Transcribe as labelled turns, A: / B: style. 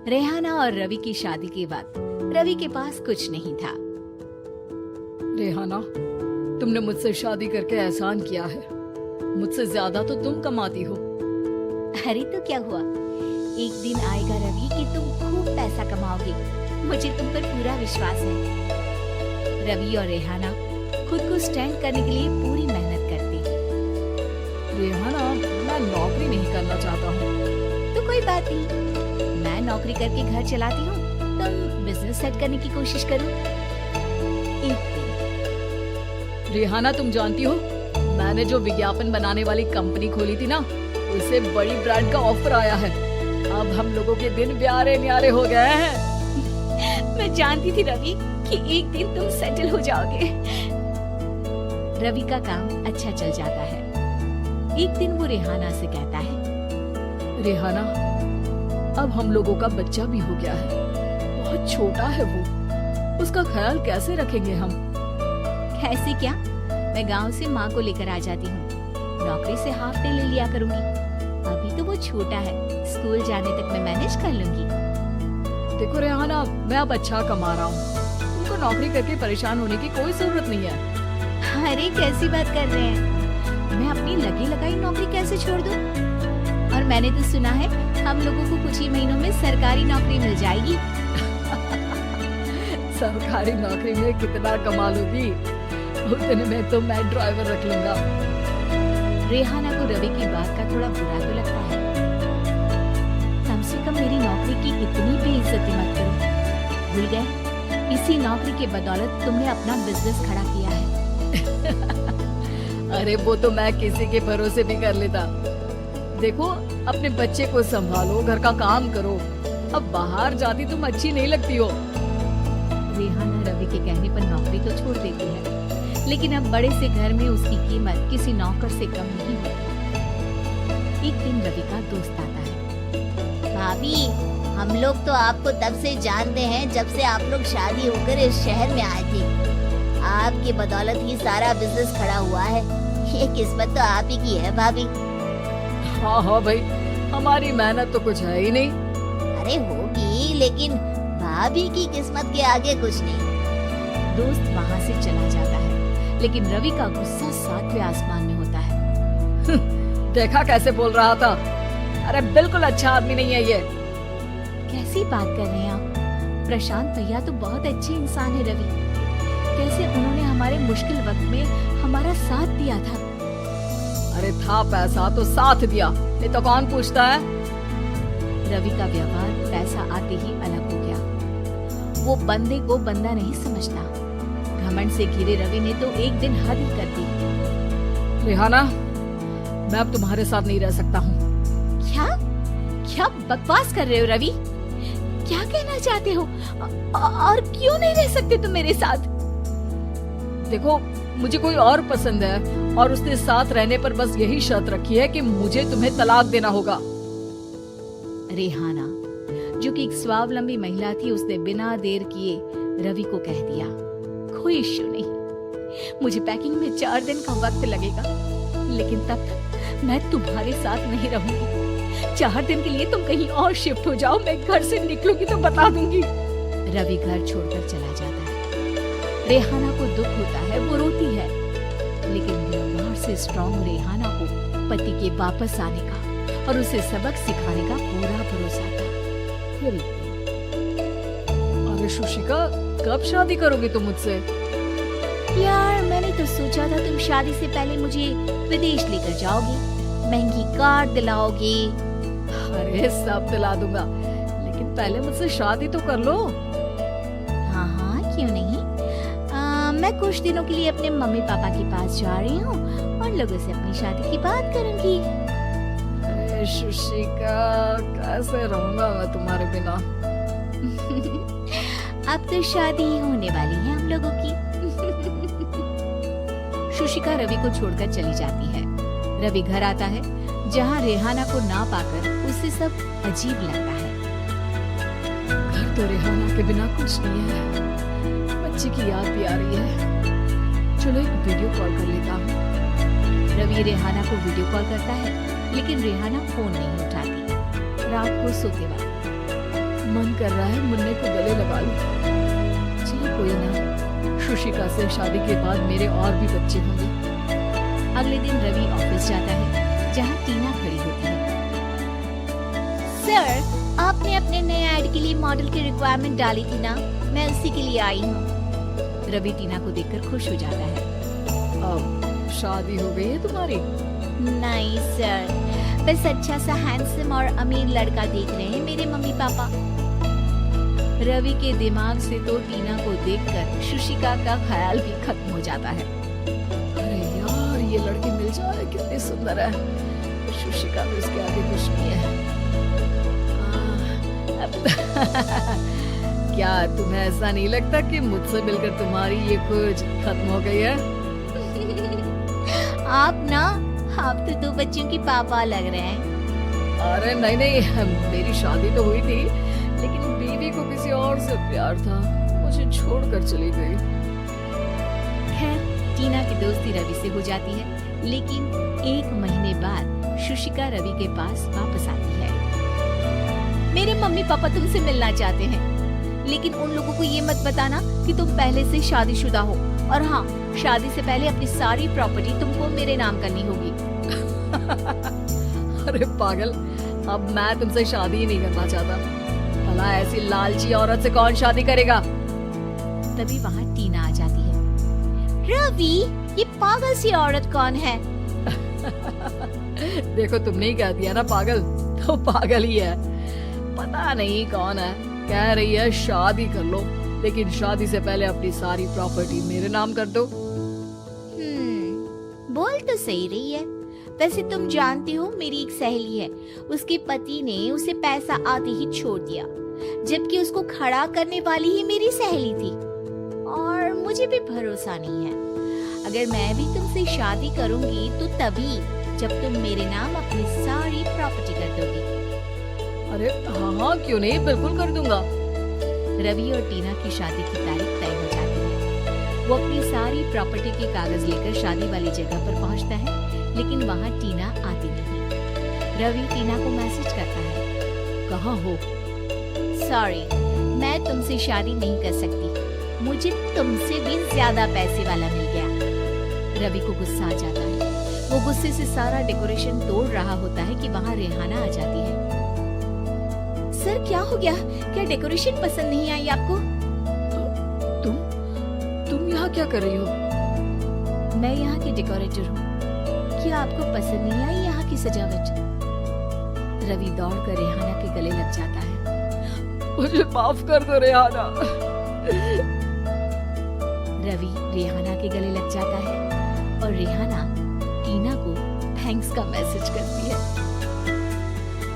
A: रेहाना और रवि की शादी के बाद रवि के पास कुछ नहीं था।
B: रेहाना, तुमने मुझसे शादी करके एहसान किया है। मुझसे ज्यादा तो तुम कमाती हो।
A: अरे तो क्या हुआ, एक दिन आएगा रवि कि तुम खूब पैसा कमाओगे। मुझे तुम पर पूरा विश्वास है। रवि और रेहाना खुद को स्टैंड करने के लिए पूरी मेहनत करते।
B: रेहाना, मैं नौकरी नहीं करना चाहता हूँ।
A: तो कोई बात नहीं, मैं नौकरी करके घर चलाती हूँ, तुम बिजनेस सेट करने की कोशिश करो। एक दिन
B: रेहाना, तुम जानती हो मैंने जो विज्ञापन बनाने वाली कंपनी खोली थी ना, उसे बड़ी ब्रांड का ऑफर आया है। अब हम लोगों के दिन प्यारे न्यारे हो गए हैं।
A: मैं जानती थी रवि कि एक दिन तुम सेटल हो जाओगे। रवि का काम अच्छा चल जाता है। एक दिन वो रेहाना से कहता है,
B: रेहाना, अब हम लोगों का बच्चा भी हो गया है। बहुत छोटा है वो, उसका ख्याल कैसे रखेंगे हम?
A: कैसे क्या, मैं गांव से माँ को लेकर आ जाती हूँ। नौकरी से हाफ डे ले लिया करूंगी। अभी तो वो छोटा है, स्कूल जाने तक मैं मैनेज कर लूंगी।
B: देखो रेहाना, मैं अब अच्छा कमा रहा हूँ। तुमको नौकरी करके परेशान होने की कोई जरूरत नहीं है।
A: अरे कैसी बात कर रहे हैं, मैं अपनी लगी लगाई नौकरी कैसे छोड़ दूं? और मैंने तो सुना है हम लोगों को कुछ ही महीनों में सरकारी नौकरी मिल जाएगी।
B: सरकारी नौकरी में कितना कमा लूंगी, उतने में तो मैं ड्राइवर रख लूंगा।
A: रेहाना को रवि की बात का थोड़ा बुरा तो लगता है। कम से कम मेरी नौकरी की इतनी बेइज्जती मत करो। भूल गए, इसी नौकरी के बदौलत तुमने अपना बिजनेस खड़ा किया है।
B: अरे वो तो मैं किसी के भरोसे भी कर लेता। देखो, अपने बच्चे को संभालो, घर का काम करो। अब बाहर जाती तुम अच्छी नहीं लगती हो।
A: रेहाना रवि के कहने पर नौकरी तो छोड़ देती है, लेकिन अब बड़े से घर में उसकी कीमत किसी नौकर से कम नहीं होती। एक दिन रवि का दोस्त आता है।
C: भाभी, हम लोग तो आपको तब से जानते हैं जब से आप लोग शादी होकर इस शहर में आए थे। आपकी बदौलत ही सारा बिजनेस खड़ा हुआ है। ये किस्मत तो आप ही की है भाभी।
B: हाँ हाँ भाई, हमारी मेहनत तो कुछ है ही नहीं।
C: अरे होगी, लेकिन भाभी की किस्मत के आगे कुछ नहीं।
A: दोस्त वहाँ से चला जाता है, लेकिन रवि का गुस्सा 7वें आसमान में होता है।
B: देखा कैसे बोल रहा था। अरे बिल्कुल अच्छा आदमी नहीं है ये।
A: कैसी बात कर रहे हैं आप? प्रशांत भैया तो बहुत अच्छे इंसान है रवि। कैसे उन्होंने हमारे मुश्किल वक्त में हमारा साथ दिया था।
B: अरे था पैसा तो साथ दिया, नहीं तो कौन पूछता है।
A: रवि का व्यवहार पैसा आते ही अलग हो गया। वो बंदे को बंदा नहीं समझता। घमंड से घिरे रवि ने तो एक दिन हद ही कर दी।
B: रेहाना, मैं अब तुम्हारे साथ नहीं रह सकता हूँ।
A: क्या क्या बकवास कर रहे हो रवि? क्या कहना चाहते हो? और क्यों नहीं रह सकते तुम मेरे साथ?
B: देखो, मुझे कोई और पसंद है और उसने साथ रहने पर बस यही शर्त रखी है कि मुझे तुम्हें तलाक देना होगा।
A: रेहाना, जो कि एक स्वावलंबी महिला थी, उसने बिना देर किए रवि को कह दिया, कोई इश्यू नहीं, मुझे पैकिंग में 4 दिन का वक्त लगेगा, लेकिन तब तक मैं तुम्हारे साथ नहीं रहूंगी। 4 दिन के लिए तुम कहीं और शिफ्ट हो जाओ, मैं घर से निकलूंगी तो बता दूंगी। रवि घर छोड़कर चला जाता है। रेहाना को दुख होता है, वो रोती है, लेकिन व्यवहार से स्ट्रॉन्ग रेहाना को पति के वापस आने का और उसे सबक सिखाने का पूरा भरोसा था।
B: अरे शुशिका, कब शादी करोगी तुम मुझसे?
A: यार, मैंने तो सोचा था तुम शादी से पहले मुझे विदेश लेकर जाओगी, महंगी कार दिलाओगी।
B: अरे सब दिला दूंगा, लेकिन पहले मुझसे शादी तो कर लो।
A: हाँ हाँ, क्यों नहीं। मैं कुछ दिनों के लिए अपने मम्मी पापा के पास जा रही हूँ और लोगों से अपनी शादी की बात करूंगी।
B: अरे शुशिका, कैसे रहूंगा मैं तुम्हारे बिना?
A: अब तो शादी ही होने वाली है हम लोगों की। शुशिका रवि को छोड़कर चली जाती है। रवि घर आता है, जहाँ रेहाना को ना पाकर उसे सब अजीब लगता है।
B: घर तो रेहाना के बिना कुछ नहीं है। बच्ची की याद भी आ रही है। चलो एक वीडियो कॉल कर लेता हूँ।
A: रवि रेहाना को वीडियो कॉल करता है, लेकिन रेहाना फोन नहीं उठाती। रात को सोते वक्त,
B: मन कर रहा है मुन्ने को गले लगा लूं। चलो कोई ना, शुशिका से शादी के बाद मेरे और भी बच्चे होंगे।
A: अगले दिन रवि ऑफिस जाता है जहाँ टीना खड़ी होती है।
C: सर, आपने अपने नए ऐड के लिए मॉडल की रिक्वायरमेंट डाली थी ना, मैं उसी के लिए आई हूँ।
A: रवि टीना को देखकर खुश हो जाता है।
B: अब शादी हो गई है तुम्हारी?
C: नहीं सर, बस अच्छा सा हैंडसम और अमीर लड़का देख रहे हैं मेरे मम्मी पापा।
A: रवि के दिमाग से तो टीना को देखकर शुशिका का ख्याल भी खत्म हो जाता है।
B: अरे यार, ये लड़की मिल जाए कितनी सुंदर है। शुशिका तो इसके आगे कुछ नहीं है। क्या तुम्हें ऐसा नहीं लगता कि मुझसे मिलकर तुम्हारी ये खोज खत्म हो गई है?
C: आप तो 2 बच्चों की पापा लग रहे हैं।
B: अरे नहीं नहीं, मेरी शादी तो हुई थी, लेकिन बीवी को किसी और से प्यार था, मुझे छोड़कर चली गई।
A: खैर, टीना की दोस्ती रवि से हो जाती है, लेकिन 1 महीने बाद शुशिका रवि के पास वापस आती है।
C: मेरे मम्मी पापा तुमसे मिलना चाहते हैं, लेकिन उन लोगों को ये मत बताना कि तुम पहले से शादीशुदा हो। और हाँ, शादी से पहले अपनी सारी प्रॉपर्टी तुमको मेरे नाम करनी होगी।
B: अरे पागल, अब मैं तुमसे शादी ही नहीं करना चाहता। भला ऐसी लालची औरत से कौन शादी करेगा?
A: तभी वहाँ टीना आ जाती है।
C: रवि, ये पागल सी औरत कौन है?
B: देखो, तुमने ही कह दिया ना पागल, तो पागल ही है। पता नहीं कौन है, कह रही है शादी कर लो, लेकिन शादी से पहले अपनी सारी प्रॉपर्टी मेरे नाम कर दो।
C: बोल तो सही रही है। वैसे तुम जानती हो, मेरी एक सहेली है, उसके पति ने उसे पैसा आते ही छोड़ दिया, जबकि उसको खड़ा करने वाली ही मेरी सहेली थी। और मुझे भी भरोसा नहीं है, अगर मैं भी तुमसे शादी करूंगी तो तभी जब तुम मेरे नाम अपनी सारी प्रॉपर्टी कर दोगी।
B: अरे हाँ, क्यों नहीं, बिल्कुल कर दूंगा।
A: रवि और टीना की शादी की तारीख तय हो जाती है। वो अपनी सारी प्रॉपर्टी के कागज लेकर शादी वाली जगह पर पहुंचता है, लेकिन वहां टीना आती नहीं। रवि टीना को मैसेज करता है,
B: कहाँ हो?
C: सॉरी, मैं तुमसे शादी नहीं कर सकती, मुझे तुमसे भी ज्यादा पैसे वाला मिल गया।
A: रवि को गुस्सा आ जाता है। वो गुस्से से सारा डेकोरेशन तोड़ रहा होता है कि वहाँ रेहाना आ जाती है।
C: सर, क्या हो गया? क्या डेकोरेशन पसंद नहीं आई आपको?
B: तुम यहाँ क्या कर रही हो?
A: मैं यहाँ की डेकोरेटर हूँ। क्या आपको पसंद नहीं आई यहाँ की सजावट? रवि दौड़कर रेहाना के गले लग जाता है।
B: मुझे माफ कर दो रेहाना।
A: रवि रेहाना के गले लग जाता है और रेहाना टीना को थैंक्स का मैसेज करती है।